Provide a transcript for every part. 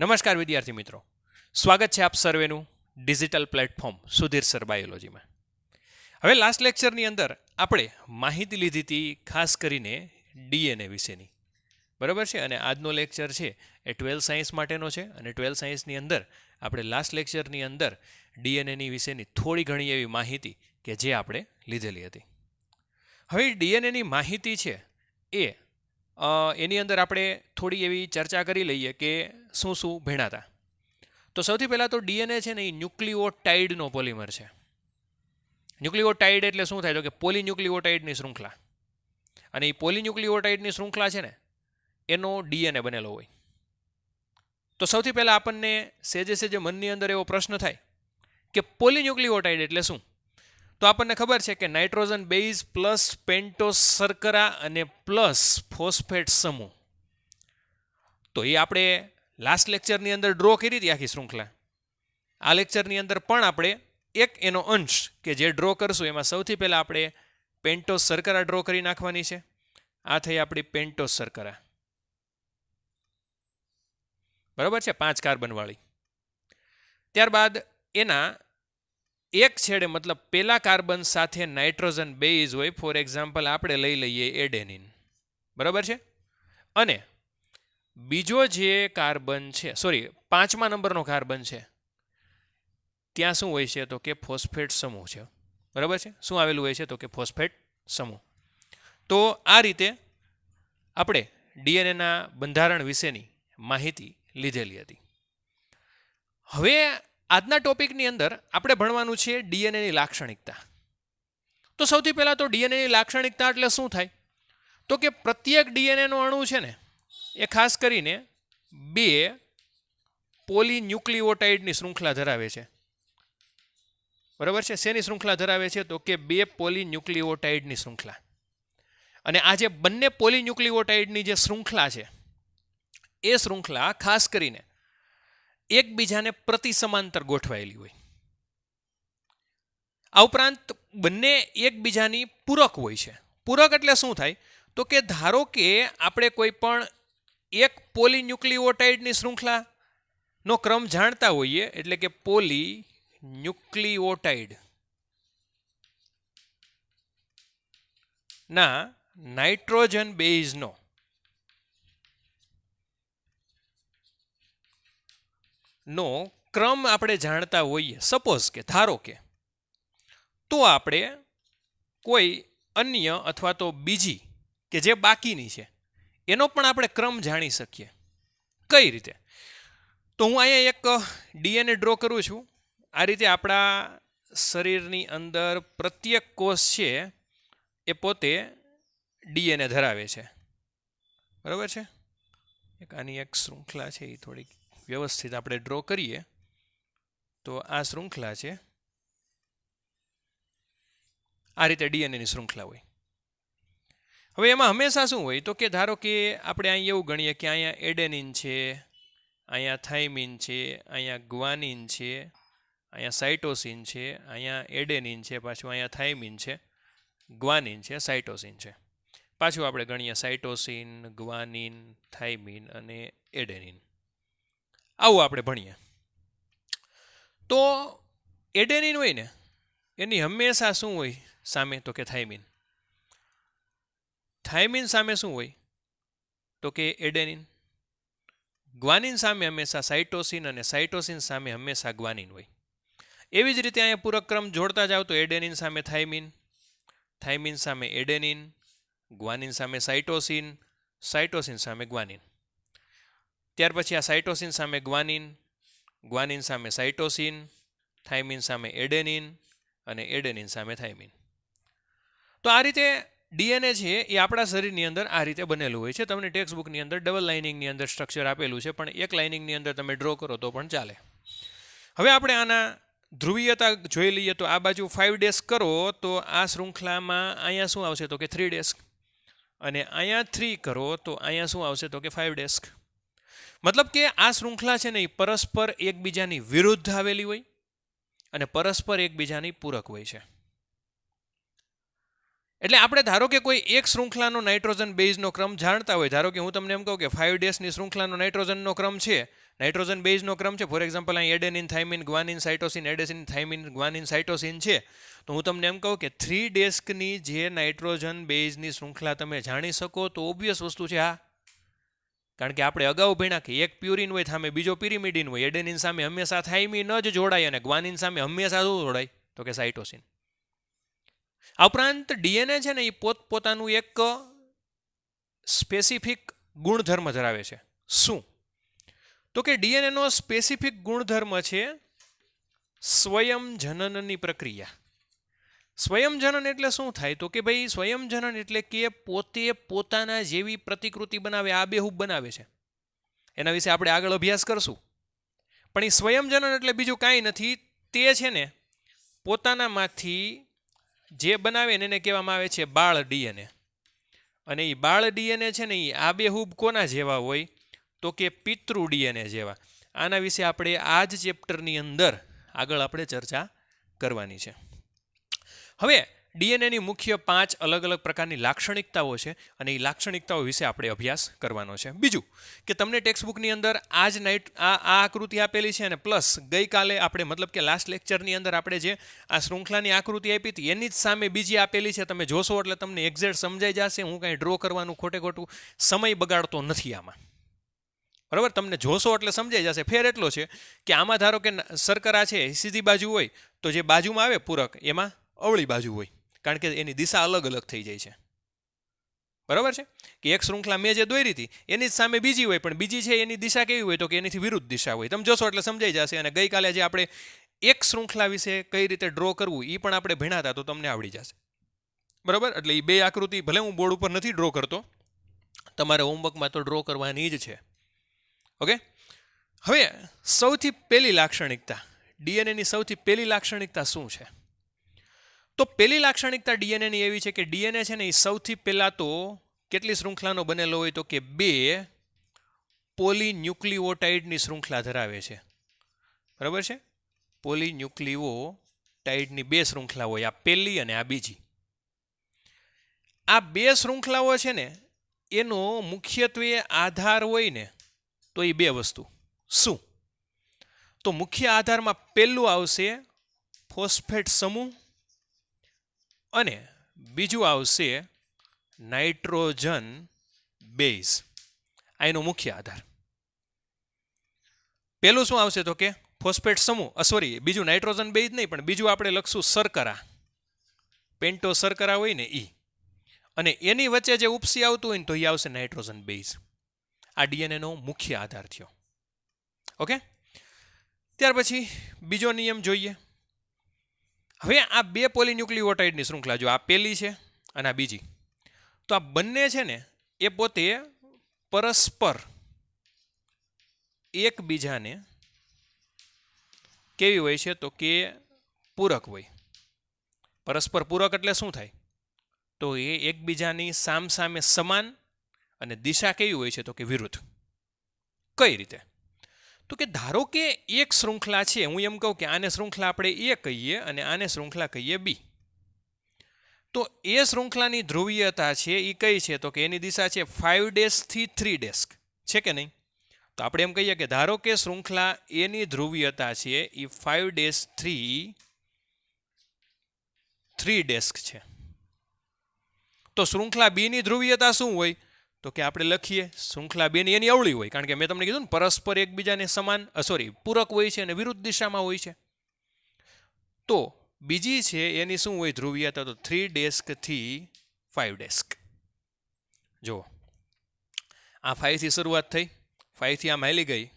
નમસ્કાર વિદ્યાર્થી મિત્રો, સ્વાગત છે આપ સર્વેનું ડિજિટલ પ્લેટફોર્મ સુધીર સર બાયોલોજીમાં. હવે લાસ્ટ લેક્ચરની અંદર આપણે માહિતી લીધી હતી ખાસ કરીને ડીએનએ વિશેની, બરાબર છે. અને આજનો લેક્ચર છે એ 12 સાયન્સ માટેનો છે અને 12 સાયન્સની અંદર આપણે લાસ્ટ લેક્ચરની અંદર ડીએનએની વિશેની થોડી ઘણી એવી માહિતી કે જે આપણે લીધેલી હતી. હવે ડીએનએની માહિતી છે એ એની અંદર આપણે થોડી એવી ચર્ચા કરી લઈએ કે શું શું ભણ્યા. તો સૌથી પહેલાં તો ડીએનએ છે ને એ ન્યુક્લિઓટાઇડનો પોલિમર છે. ન્યુક્લિઓટાઇડ એટલે શું થાય તો કે પોલીન્યુક્લિઓટાઇડની શૃંખલા, અને એ પોલીન્યુક્લિઓટાઇડની શૃંખલા છે ને એનો ડીએનએ બનેલો હોય. તો સૌથી પહેલાં આપણને સેજે મનની અંદર એવો પ્રશ્ન થાય કે પોલીન્યુક્લિઓટાઇડ એટલે શું? તો આપણને ખબર છે કે નાઇટ્રોજન બેઝ પ્લસ પેન્ટોસ શર્કરા અને પ્લસ ફોસ્ફેટ સમૂહ. તો એ આપણે લાસ્ટ લેક્ચરની અંદર ડ્રો કરી હતી આખી શૃંખલા. આ લેક્ચરની અંદર પણ આપણે એક એનો અંશ કે જે ડ્રો કરશું એમાં સૌથી પહેલાં આપણે પેન્ટોસ શર્કરા ડ્રો કરી નાખવાની છે. આ થઈ આપણી પેન્ટોસ શર્કરા, બરાબર છે, 5 કાર્બનવાળી. ત્યારબાદ એના એક છેડે મતલબ પેલા કાર્બન સાથે નાઇટ્રોજન બેઝ હોય, ફોર એક્ઝામ્પલ આપણે લઈ લઈએ એડેનિન, બરાબર છે. અને બીજો જે કાર્બન છે, સોરી 5મા નંબરનો કાર્બન છે, ત્યાં શું હોય છે તો કે ફોસ્ફેટ સમૂહ છે, બરાબર છે. શું આવેલું હોય છે તો કે ફોસ્ફેટ સમૂહ. તો આ રીતે આપણે ડીએનએના બંધારણ વિશેની માહિતી લીધેલી હતી. હવે આજના ટોપિકની અંદર આપણે ભણવાનું છે ડીએનએની લાક્ષણિકતા. તો સૌથી પહેલાં તો ડીએનએની લાક્ષણિકતા એટલે શું થાય તો કે પ્રત્યેક ડીએનએનો અણુ છે ને એ ખાસ કરીને 2 પોલીન્યુક્લિઓટાઇડની શૃંખલા ધરાવે છે, બરાબર છે. શેની શૃંખલા ધરાવે છે તો કે 2 પોલીન્યુક્લિઓટાઇડની શૃંખલા. અને આ જે બંને પોલીન્યુક્લિઓટાઇડની જે શૃંખલા છે એ શૃંખલા ખાસ કરીને એકબીજાને પ્રતિ સમાંતર ગોઠવાયેલી હોય. આ ઉપરાંત બંને એકબીજાની પૂરક હોય છે. પૂરક એટલે શું થાય તો કે ધારો કે આપણે કોઈ પણ એક પોલીન્યુક્લિઓટાઇડની શૃંખલાનો ક્રમ જાણતા હોઈએ, એટલે કે પોલીન્યુક્લિઓટાઇડ ના નાઇટ્રોજન બેઝનો ક્રમ આપણે જાણતા હોઈએ, સપોઝ કે ધારો કે, તો આપણે કોઈ અન્ય અથવા તો બીજી કે જે બાકીની છે એનો પણ આપણે ક્રમ જાણી શકીએ. કઈ રીતે? તો હું અહીંયા એક ડીએનએ ડ્રો કરું છું. આ રીતે આપણા શરીરની અંદર પ્રત્યેક કોષ છે એ પોતે ડીએનએ ધરાવે છે, બરાબર છે. આની એક શૃંખલા છે એ થોડીક વ્યવસ્થિત આપણે ડ્રો કરીએ તો આ શૃંખલા છે, આ રીતે ડીએનએની શૃંખલા હોય. હવે એમાં હંમેશા શું હોય તો કે ધારો કે આપણે અહીં એવું ગણીએ કે અહીંયા એડેનિન છે, અહીંયા થાઇમિન છે, અહીંયા ગ્વાનિન છે, અહીંયા સાઇટોસિન છે, અહીંયા એડેનિન છે, પાછું અહીંયા થાઇમિન છે, ગ્વાનિન છે, સાઇટોસિન છે. પાછું આપણે ગણીએ સાઇટોસિન, ગ્વાનિન, થાઇમિન અને એડેનિન. આવું આપણે ભણીએ. તો એડેનિન હોય ને એની હંમેશા શું હોય સામે તો કે થાઇમિન. થાઇમિન સામે શું હોય તો કે એડેનિન. ગ્વાનિન સામે હંમેશા સાઇટોસિન અને સાઇટોસિન સામે હંમેશા ગ્વાનિન હોય. એવી જ રીતે અહીંયા પૂરક ક્રમ જોડતા જાવ તો એડેનિન સામે થાઇમિન, થાઇમિન સામે એડેનિન, ગ્વાનિન સામે સાઇટોસિન, સાઇટોસિન સામે ગ્વાનિન. ત્યાર પછી આ સાઇટોસિન સામે ગ્વાનિન, ગ્વાનિન સામે સાઇટોસિન, થાઇમિન સામે એડેનિન અને એડેનિન સામે થાઇમિન. તો આ રીતે ડીએનએ છે એ આપણા શરીરની અંદર આ રીતે બનેલું હોય છે. તમને ટેક્સ્ટ બુકની અંદર ડબલ લાઇનિંગની અંદર સ્ટ્રક્ચર આપેલું છે, પણ એક લાઇનિંગની અંદર તમે ડ્રો કરો તો પણ ચાલે. હવે આપણે આના ધ્રુવીયતા જોઈ લઈએ તો આ બાજુ 5 ડેસ્ક કરો તો આ શૃંખલામાં અહીંયા શું આવશે તો કે 3 ડેસ્ક, અને અહીંયા 3 કરો તો અહીંયા શું આવશે તો કે 5 ડેસ્ક. મતલબ કે આ શૃંખલા છે ને એ પરસ્પર એકબીજાની વિરુદ્ધ આવેલી હોય અને પરસ્પર એકબીજાની પૂરક હોય છે. એટલે આપણે ધારો કે કોઈ એક શૃંખલાનો નાઇટ્રોજન બેઝનો ક્રમ જાણતા હોય, ધારો કે હું તમને એમ કહું કે 5 ડેસની શૃંખલાનો નાઇટ્રોજનનો ક્રમ છે, નાઇટ્રોજન બેઝનો ક્રમ છે, ફોર એક્ઝામ્પલ અહીં adenine thiamine guanine cytosine, adenine thiamine guanine cytosine છે, તો હું તમને એમ કહું કે 3 ડેસ્કની જે નાઇટ્રોજન બેઝની શૃંખલા તમે જાણી શકો તો ઓબ્વિયસ વસ્તુ છે હા, કારણ કે આપણે અગાઉ ભણ્યા કે એક પ્યુરિન હોય સામે બીજો પિરિમિડિન હોય, એડેનિન સામે હંમેશા થાઇમિન જ જોડાય અને ગ્વાનિન સામે હંમેશા શું જોડાય તો કે સાઇટોસિન. આ ઉપરાંત ડીએનએ છે ને એ પોતપોતાનું એક સ્પેસિફિક ગુણધર્મ ધરાવે છે. શું તો કે ડીએનએનો સ્પેસિફિક ગુણધર્મ છે સ્વયં જનનની પ્રક્રિયા. સ્વયં જનન એટલે શું થાય તો કે ભાઈ સ્વયં જનન એટલે કે પોતે પોતાના જેવી પ્રતિકૃતિ બનાવે, આબેહૂબ બનાવે છે. એના વિશે આપણે આગળ અભ્યાસ કરશું. પણ એ સ્વયં જનન એટલે બીજું કાંઈ નથી, તે છે ને પોતાનામાંથી જે બનાવે ને એને કહેવામાં આવે છે બાળ ડીએનએ. અને એ બાળ ડીએનએ છે ને એ આબેહૂબ કોના જેવા હોય તો કે પિતૃ ડીએનએ જેવા. આના વિશે આપણે આ જ ચેપ્ટરની અંદર આગળ આપણે ચર્ચા કરવાની છે. હવે ડીએનએની મુખ્ય 5 અલગ અલગ પ્રકારની લાક્ષણિકતાઓ છે અને એ લાક્ષણિકતાઓ વિશે આપણે અભ્યાસ કરવાનો છે. બીજું કે તમને ટેક્સ્ટબુકની અંદર આ આકૃતિ આપેલી છે અને પ્લસ ગઈકાલે આપણે મતલબ કે લાસ્ટ લેક્ચરની અંદર આપણે જે આ શૃંખલાની આકૃતિ આપી હતી એની જ સામે બીજી આપેલી છે. તમે જોશો એટલે તમને એક્ઝેક્ટ સમજાઈ જશે. હું કાંઈ ડ્રો કરવાનું ખોટે ખોટું સમય બગાડતો નથી આમાં, બરાબર? તમને જોશો એટલે સમજાઈ જશે. ફેર એટલો છે કે આમાં ધારો કે શર્કરા છે સીધી બાજુ હોય તો જે બાજુમાં આવે પૂરક એમાં અવળી બાજુ હોય, કારણ કે એની દિશા અલગ અલગ થઈ જાય છે. બરાબર છે કે એક શૃંખલા મેં જે દોરી હતી એની જ સામે બીજી હોય, પણ બીજી છે એની દિશા કેવી હોય તો કે એનીથી વિરુદ્ધ દિશા હોય. તમે જોશો એટલે સમજાઈ જશે. અને ગઈકાલે જે આપણે એક શૃંખલા વિશે કઈ રીતે ડ્રો કરવું એ પણ આપણે ભણ્યા હતા, તો તમને આવડી જશે. બરાબર? એટલે એ બે આકૃતિ ભલે હું બોર્ડ ઉપર નથી ડ્રો કરતો, તમારે હોમવર્કમાં તો ડ્રો કરવાની જ છે. ઓકે, હવે સૌથી પહેલી લાક્ષણિકતા, ડીએનએની સૌથી પહેલી લાક્ષણિકતા શું છે? તો પહેલી લાક્ષણિકતા ડીએનએની એવી છે કે ડીએનએ છે ને એ સૌથી પહેલાં તો કેટલી શૃંખલાનો બનેલો હોય તો કે 2 પોલીન્યુક્લિઓટાઇડની શૃંખલા ધરાવે છે. બરાબર છે? પોલીન્યુક્લિઓટાઇડની 2 શૃંખલા હોય, આ પહેલી અને આ બીજી. આ 2 શૃંખલાઓ છે ને એનો મુખ્યત્વે આધાર હોય ને તો એ 2 વસ્તુ. શું તો મુખ્ય આધારમાં પહેલું આવશે ફોસ્ફેટ સમૂહ અને બીજું આવશે નાઇટ્રોજન બેઝ. આ એનો મુખ્ય આધાર. પહેલું શું આવશે તો કે ફોસ્ફેટ સમૂહ, બીજું નાઇટ્રોજન બેઝ નહીં, પણ બીજું આપણે લખશું શર્કરા, પેન્ટો શર્કરા હોય ને એ, અને એની વચ્ચે જે ઉપસી આવતું હોય ને તો એ આવશે નાઇટ્રોજન બેઝ. આ ડીએનએનો મુખ્ય આધાર થયો. ઓકે, ત્યાર પછી બીજો નિયમ જોઈએ. હવે આ 2 પોલીન્યુક્લિઓટાઇડની શૃંખલા, જો આ પહેલી છે અને આ બીજી, તો આ બંને છે ને એ પોતે પરસ્પર એકબીજાને કેવી હોય છે તો કે પૂરક હોય. પરસ્પર પૂરક એટલે શું થાય તો એ એકબીજાની સામસામે સમાન અને દિશા કેવી હોય છે તો કે વિરુદ્ધ. કઈ રીતે તો કે ધારો કે એક શૃંખલા છે, હું એમ કહું કે આને શૃંખલા આપણે એ કહીએ અને આને શૃંખલા કહીએ બી, તો એ શૃંખલાની ધ્રુવીયતા છે એ કઈ છે તો કે એની દિશા છે 5 ડેસ્કથી 3 ડેસ્ક, છે કે નહીં? તો આપણે એમ કહીએ કે ધારો કે શૃંખલા એની ધ્રુવીયતા છે એ 5 ડેસ્કથી 3 ડેસ્ક છે. તો શૃંખલા બીની ધ્રુવીયતા શું હોય તો કે આપણે લખીએ શૃંખલા બેની એની અવળી હોય, કારણ કે મેં તમને કીધું ને પરસ્પર એકબીજાને પૂરક હોય છે અને વિરુદ્ધ દિશામાં હોય છે. તો બીજી છે એની શું હોય ધ્રુવીયતા તો 3 ડેસ્કથી 5 ડેસ્ક. જો આ 5 થી શરૂઆત થઈ, 5 થી આમ હાલી ગઈ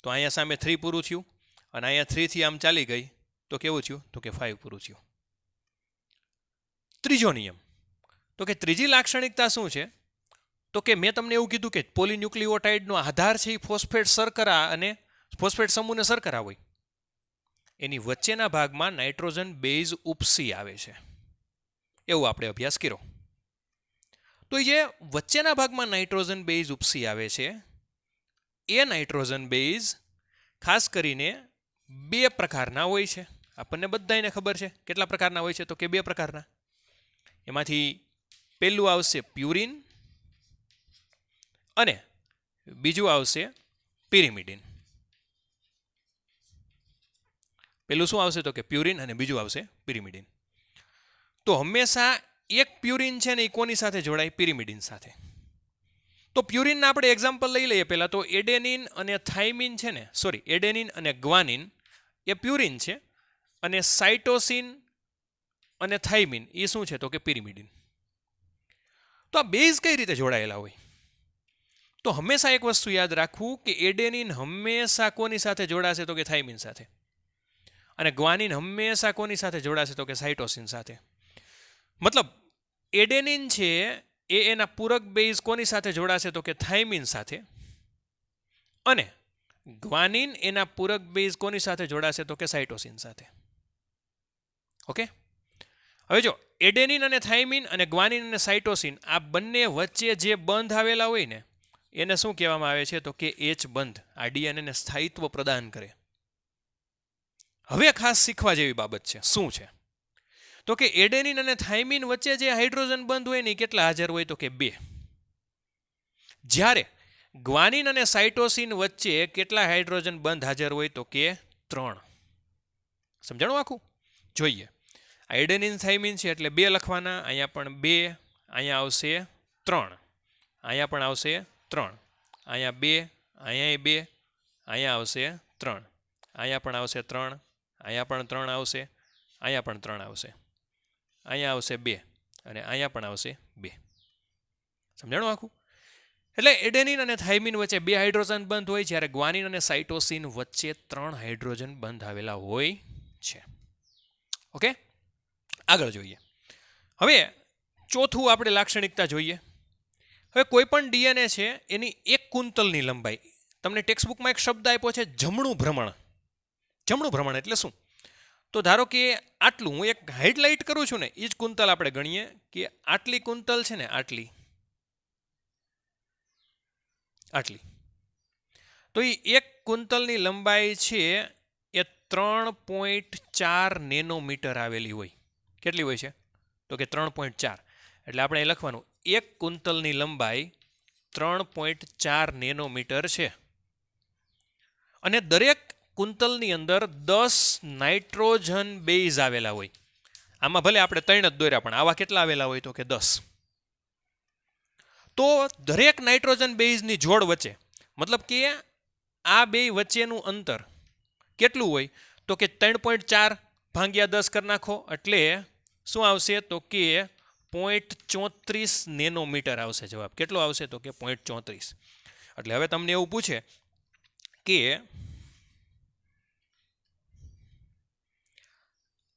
તો અહીંયા સામે 3 પૂરું થયું, અને અહીંયા 3 થી આમ ચાલી ગઈ તો કેવું થયું તો કે 5 પૂરું થયું. ત્રીજો નિયમ તો કે ત્રીજી લાક્ષણિકતા શું છે તો કે મેં તમને એવું કીધું કે પોલીન્યુક્લિઓટાઇડનો આધાર છે એ ફોસ્ફેટ શર્કરા અને ફોસ્ફેટ સમૂહને શર્કરા હોય, એની વચ્ચેના ભાગમાં નાઇટ્રોજન બેઝ ઉપસી આવે છે, એવું આપણે અભ્યાસ કર્યો. તો એ જે વચ્ચેના ભાગમાં નાઇટ્રોજન બેઝ ઉપસી આવે છે એ નાઇટ્રોજન બેઝ ખાસ કરીને 2 પ્રકારના હોય છે. આપણને બધાને ખબર છે કેટલા પ્રકારના હોય છે તો કે 2 પ્રકારના. એમાંથી પહેલું આવશે પ્યુરિન અને બીજું આવશે પિરિમિડિન. પહેલું શું આવશે તો કે પ્યુરિન અને બીજું આવશે પિરિમિડિન. તો હંમેશા એક પ્યુરિન છે ને એ કોની સાથે જોડાય? પિરિમિડિન સાથે. તો પ્યુરિનના આપણે એક્ઝામ્પલ લઈ લઈએ પહેલાં. તો એડેનિન અને થાઇમિન છે ને, એડેનિન અને ગ્વાનિન એ પ્યુરિન છે અને સાઇટોસિન અને થાઇમિન એ શું છે તો કે પિરિમિડિન. તો આ બેઝ કઈ રીતે જોડાયેલા હોય? તો હંમેશા એક વસ્તુ યાદ રાખવું કે એડેનિન હંમેશા કોની સાથે જોડાશે તો કે થાઇમિન સાથે, અને ગ્વાનિન હંમેશા કોની સાથે જોડાશે તો કે સાઇટોસિન સાથે. મતલબ એડેનિન છે એ એના પૂરક બેઝ કોની સાથે જોડાશે તો કે થાઇમિન સાથે, અને ગ્વાનિન એના પૂરક બેઝ કોની સાથે જોડાશે તો કે સાઇટોસિન સાથે. ઓકે, હવે જો એડેનિન અને થાઇમિન અને ગ્વાનિન અને સાઇટોસિન આ બંને વચ્ચે જે બંધ આવેલા હોય ને એને શું કહેવામાં આવે છે તો કે એચ બંધ. આ ડીએનએને સ્થાયિત્વ પ્રદાન કરે. હવે ખાસ શીખવા જેવી બાબત છે. શું છે તો કે એડેનિન અને થાઇમિન વચ્ચે જે હાઇડ્રોજન બંધ હોય ને કેટલા હાજર હોય તો કે 2. જ્યારે ગ્વાનિન અને સાઇટોસિન વચ્ચે કેટલા હાઇડ્રોજન બંધ હાજર હોય તો કે 3. સમજાણું આખું? જોઈએ. એડેનિન થાઇમિન છે એટલે 2 લખવાના, અહીંયા પણ 2, અહીંયા આવશે 3, અહીંયા પણ આવશે 3, અહીંયા 2, અહીંયા 2, અહીંયા આવશે 3, અહીંયા પણ આવશે 3, અહીંયા પણ 3 આવશે, અહીંયા પણ 3 આવશે, અહીંયા આવશે 2 અને અહીંયા પણ આવશે 2. સમજાણું આખું? એટલે એડેનિન અને થાઇમિન વચ્ચે 2 હાઇડ્રોજન બંધ હોય, જ્યારે ગ્વાનિન અને સાઇટોસિન વચ્ચે 3 હાઇડ્રોજન બંધ આવેલા હોય છે. ઓકે, આગળ જોઈએ. હવે ચોથું આપણે લાક્ષણિકતા જોઈએ. હવે કોઈ પણ ડીએનએ છે એની એક કુંતલની લંબાઈ, તમને ટેક્સ્ટબુકમાં એક શબ્દ આપ્યો છે જમણું ભ્રમણ. જમણું ભ્રમણ એટલે શું? તો ધારો કે આટલું હું એક હાઇલાઇટ કરું છું ને એ જ કુંતલ આપણે ગણીએ કે આટલી કુંતલ છે ને, આટલી તો એ એક કુંતલની લંબાઈ છે એ 3.4 નેનોમીટર આવેલી હોય. કેટલી હોય છે તો કે 3.4. એટલે આપણે એ લખવાનું એક કુંતલની લંબાઈ 3.4 નેનોમીટર છે, અને દરેક કુંતલની અંદર 10 નાઇટ્રોજન બેઝ આવેલા હોય. આમાં ભલે આપણે 3 જ દોર્યા પણ આવા કેટલા આવેલા હોય તો કે 10. તો દરેક નાઇટ્રોજન બેઝની જોડ વચ્ચે, મતલબ કે આ બે વચ્ચેનું અંતર કેટલું હોય તો કે 3.4 ભાગ્યા 10 કરી નાખો એટલે શું આવશે તો કે 0.34 નેનોમીટર આવશે જવાબ. કેટલો આવશે તો કે 0.34. એટલે હવે તમને એવું પૂછે કે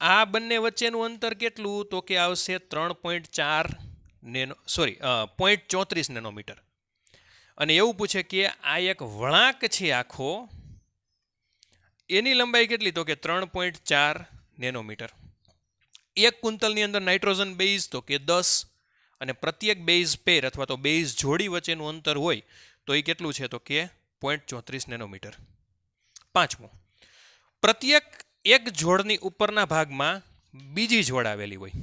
આ બંને વચ્ચેનું અંતર કેટલું તો કે આવશે 0.34 નેનોમીટર. અને એવું પૂછે કે આ એક વળાંક છે આખો, એની લંબાઈ કેટલી તો કે 3.4 નેનોમીટર. એક કુંતલની અંદર નાઇટ્રોજન બેઝ તો કે 10, અને પ્રત્યેક બેઝ પેર અથવા તો બેઝ જોડી વચ્ચેનું અંતર હોય તો એ કેટલું છે તો કે 0.34 નેનોમીટર. પાંચમું, પ્રત્યેક એક જોડની ઉપરના ભાગમાં બીજી જોડ આવેલી હોય.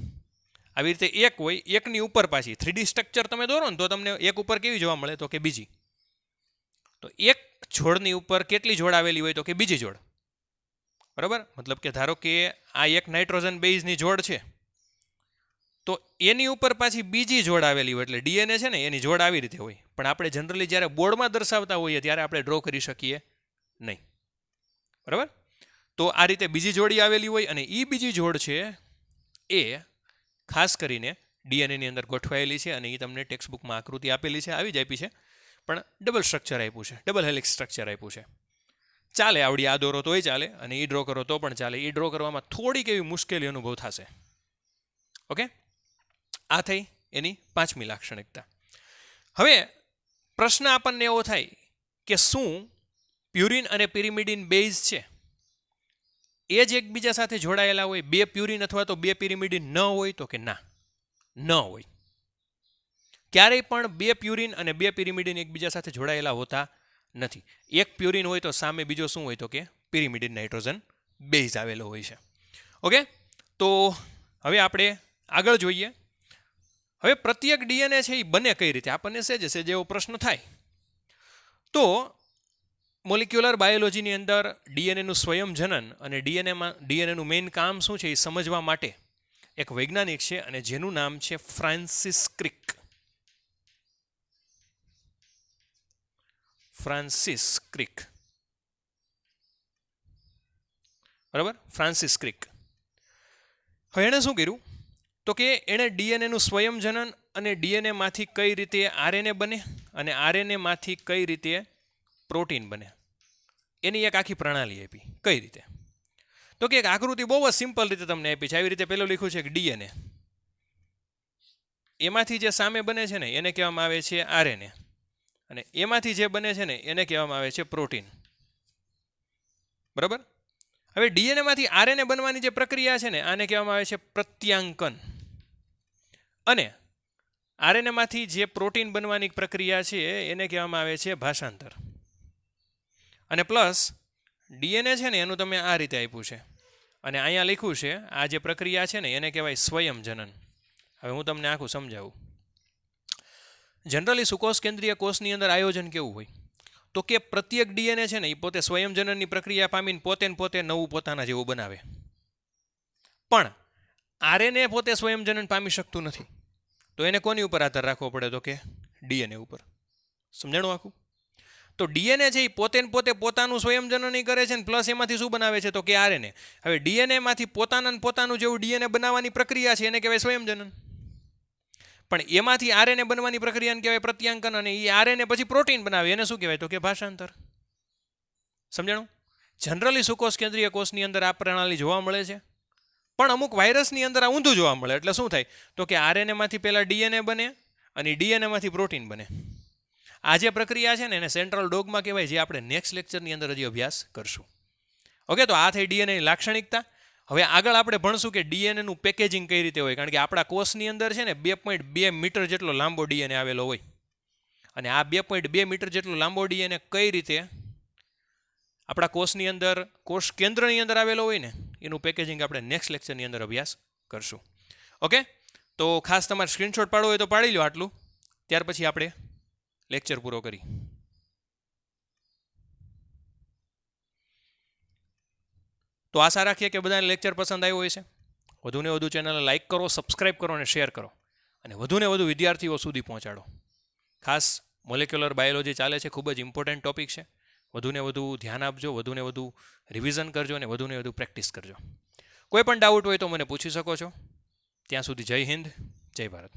આવી રીતે એક હોય, એકની ઉપર પાછી 3D સ્ટ્રક્ચર તમે દોરો ને તો તમને એક ઉપર કેવી જોવા મળે તો કે બીજી. તો એક જોડની ઉપર કેટલી જોડ આવેલી હોય તો કે બીજી જોડ. બરાબર? મતલબ કે ધારો કે આ એક નાઇટ્રોજન બેઝની જોડ છે તો એની ઉપર પાછી બીજી જોડ આવેલી હોય, એટલે ડીએનએ છે ને એની જોડ આવી રીતે હોય. પણ આપણે જનરલી જ્યારે બોર્ડમાં દર્શાવતા હોઈએ ત્યારે આપણે ડ્રો કરી શકીએ નહીં. બરાબર? તો આ રીતે બીજી જોડી આવેલી હોય, અને એ બીજી જોડ છે એ ખાસ કરીને ડીએનએની અંદર ગોઠવાયેલી છે, અને એ તમને ટેક્સ્ટબુકમાં આકૃતિ આપેલી છે, આવી જ આપી છે, પણ ડબલ સ્ટ્રક્ચર આપ્યું છે, ડબલ હેલિક્સ સ્ટ્રક્ચર આપ્યું છે. ચાલે, આવડી આ દોરો તોય ચાલે, અને એ ડ્રો કરો તો પણ ચાલે. એ ડ્રો કરવામાં થોડીક એવી મુશ્કેલી અનુભવ થશે. ઓકે, આ થઈ એની પાંચમી લાક્ષણિકતા. હવે પ્રશ્ન આપણને એવો થાય કે શું પ્યુરિન અને પિરિમિડિન બેઝ છે એ જ એકબીજા સાથે જોડાયેલા હોય? 2 પ્યુરિન અથવા તો 2 પિરિમિડિન ન હોય તો કે ના, ન હોય. ક્યારેય પણ 2 પ્યુરિન અને 2 પિરિમિડિન એકબીજા સાથે જોડાયેલા હોતા નથી. એક પ્યુરિન હોય તો સામે બીજો શું હોય તો કે પિરિમિડિન નાઇટ્રોજન બેઝ આવેલો હોય છે. ઓકે, તો હવે આપણે આગળ જોઈએ. હવે પ્રત્યેક ડીએનએ છે એ બને કઈ રીતે, આપણને સહેજે જેવો પ્રશ્ન થાય તો મોલિક્યુલર બાયોલોજીની અંદર ડીએનએનું સ્વયંજનન અને ડીએનએનું મેઇન કામ શું છે એ સમજવા માટે એક વૈજ્ઞાનિક છે અને જેનું નામ છે ફ્રાન્સિસ ક્રિક. ફ્રાન્સિસ ક્રિક, બરાબર, ફ્રાન્સિસ ક્રિક. હવે એણે શું કર્યું તો કે એણે ડીએનએનું સ્વયંજનન અને ડીએનએમાંથી કઈ રીતે આરએનએ બને અને આરએનએમાંથી કઈ રીતે પ્રોટીન બને એની એક આખી પ્રણાલી આપી. કઈ રીતે તો કે એક આકૃતિ બહુ જ સિમ્પલ રીતે તમને આપી છે. આવી રીતે પેલું લખ્યું છે કે ડીએનએ, એમાંથી જે સામે બને છે ને એને કહેવામાં આવે છે આરએનએ, અને એમાંથી જે બને છે ને એને કહેવામાં આવે છે પ્રોટીન, બરાબર. હવે ડીએનએમાંથી આરએનએ બનવાની જે પ્રક્રિયા છે ને આને કહેવામાં આવે છે પ્રત્યાંકન, અને આરએનએમાંથી જે પ્રોટીન બનવાની પ્રક્રિયા છે એને કહેવામાં આવે છે ભાષાંતર. અને પ્લસ ડીએનએ છે ને એનું તમે આ રીતે આપ્યું છે અને અહીંયા લખ્યું છે આ જે પ્રક્રિયા છે ને એને કહેવાય સ્વયંજનન. હવે હું તમને આખું સમજાવું. જનરલી સુકોષ કેન્દ્રીય કોષની અંદર આયોજન કેવું હોય તો કે પ્રત્યેક ડીએનએ છે ને એ પોતે સ્વયંજનનની પ્રક્રિયા પામીને પોતે નવું પોતાના જેવું બનાવે, પણ આરએનએ પોતે સ્વયંજનન પામી શકતું નથી. તો એને કોની ઉપર આધાર રાખવો પડે તો કે ડીએનએ ઉપર. સમજાણું આખું? તો ડીએનએ છે એ પોતે પોતાનું સ્વયંજનન કરે છે ને પ્લસ એમાંથી શું બનાવે છે તો કે આરએનએ. હવે ડીએનએમાંથી પોતાનું જેવું ડીએનએ બનાવવાની પ્રક્રિયા છે એને કહેવાય સ્વયંજનન, પણ એમાંથી આરએનએ બનવાની પ્રક્રિયાને કહેવાય પ્રત્યાંકન, અને એ આરએનએ પછી પ્રોટીન બનાવે એને શું કહેવાય તો કે ભાષાંતર. સમજાણું? જનરલી સુકોષ કેન્દ્રીય કોષની અંદર આ પ્રણાલી જોવા મળે છે, પણ અમુક વાયરસની અંદર આ ઊંધું જોવા મળે. એટલે શું થાય તો કે આરએનએમાંથી પહેલાં ડીએનએ બને અને ડીએનએમાંથી પ્રોટીન બને. આ જે પ્રક્રિયા છે ને એને સેન્ટ્રલ ડોગમા કહેવાય, જે આપણે નેક્સ્ટ લેક્ચરની અંદર હજી અભ્યાસ કરશું. ઓકે, તો આ થઈ ડીએનએની લાક્ષણિકતા. હવે આગળ આપણે ભણશું કે ડીએનએનું પેકેજિંગ કઈ રીતે હોય, કારણ કે આપણા કોષની અંદર છે ને 2.2 મીટર જેટલો લાંબો ડીએનએ આવેલો હોય, અને આ 2.2 મીટર જેટલો લાંબો ડીએનએ કઈ રીતે આપણા કોષની અંદર, કોષ કેન્દ્રની અંદર આવેલો હોય ને એનું પેકેજિંગ આપણે નેક્સ્ટ લેક્ચરની અંદર અભ્યાસ કરશું. ઓકે, તો ખાસ તમારે સ્ક્રીનશોટ પાડવો હોય તો પાડી લો આટલું, ત્યાર પછી આપણે લેક્ચર પૂરો કરી. તો આશા રાખીએ કે બધાને લેક્ચર પસંદ આવ્યો હોય છે. વધુને વધુ ચેનલને લાઇક કરો, સબસ્ક્રાઇબ કરો અને શેર કરો, અને વધુને વધુ વિદ્યાર્થીઓ સુધી પહોંચાડો. ખાસ મોલેક્યુલર બાયોલોજી ચાલે છે, ખૂબ જ ઇમ્પોર્ટન્ટ ટોપિક છે. વધુને વધુ ધ્યાન આપજો, વધુને વધુ રિવિઝન કરજો અને વધુને વધુ પ્રેક્ટિસ કરજો. કોઈ પણ ડાઉટ હોય તો મને પૂછી શકો છો. ત્યાં સુધી જય હિન્દ, જય ભારત.